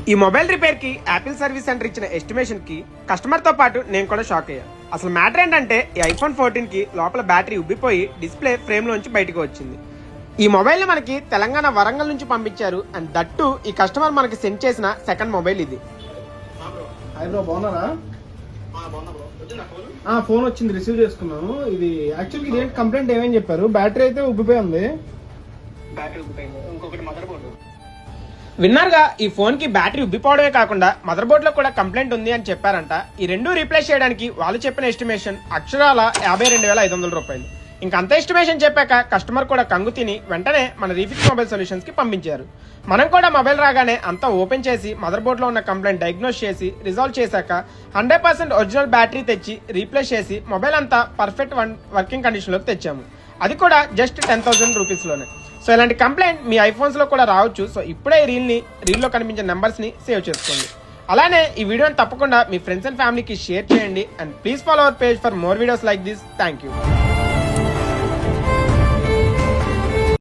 ఈ mobile repair కి Apple service centre ఇచ్చిన ఎస్టిమేషన్ కి కస్టమర్ తో పాటు నేను కూడా షాక్ అయ్యా. అసలు మ్యాటర్ ఏంటంటే ఈ ఐఫోన్ 14 కి లోపల బ్యాటరీ ఉబ్బిపోయి డిస్ప్లే ఫ్రేమ్ లోంచి బయటకు వచ్చింది. ఈ మొబైల్ ని మనకి తెలంగాణ వరంగల్ నుంచి పంపించారు. అండ్ దట్టు ఈ కస్టమర్ మనకి సెండ్ చేసిన సెకండ్ మొబైల్ ఇది. బాగున్నారా? ఫోన్ వచ్చింది, రిసీవ్ చేసుకున్నాను. ఇది యాక్చువల్గా ఇదేంటి కంప్లైంట్ ఏమని చెప్పారు? బ్యాటరీ అయితే ఉబ్బిపోయి ఉంది. విన్నారుగా, ఈ ఫోన్ కి బ్యాటరీ ఉబ్బిపోవడమే కాకుండా మదర్ బోర్డ్ లో కూడా కంప్లైంట్ ఉంది అని చెప్పారంట. ఈ రెండు రీప్లేస్ చేయడానికి వాళ్ళు చెప్పిన ఎస్టిమేషన్ అక్షరాల 52,500 రూపాయలు. ఇంకా అంత ఎస్టిమేషన్ చెప్పాక కస్టమర్ కూడా కంగు తిని వెంటనే మన రీఫిక్స్ మొబైల్ సొల్యూషన్స్ కి పంపించారు. మనం కూడా మొబైల్ రాగానే అంతా ఓపెన్ చేసి మదర్ బోర్డ్ లో ఉన్న కంప్లైంట్ డయాగ్నోస్ చేసి రిజాల్వ్ చేశాక 100% ఒరిజినల్ బ్యాటరీ తెచ్చి రీప్లేస్ చేసి మొబైల్ అంతా పర్ఫెక్ట్ వర్కింగ్ కండిషన్ లోకి తెచ్చాము. అది కూడా జస్ట్ 10,000 రూపీస్ లోనే. సో ఇలాంటి కంప్లైంట్ మీ ఐఫోన్స్ లో కూడా రావచ్చు. సో ఇప్పుడే రీల్లో కనిపించే నెంబర్స్ ని సేవ్ చేసుకోండి. అలానే ఈ వీడియోని తప్పకుండా మీ ఫ్రెండ్స్ అండ్ ఫ్యామిలీకి షేర్ చేయండి. And please follow our page for more videos like this. Thank you.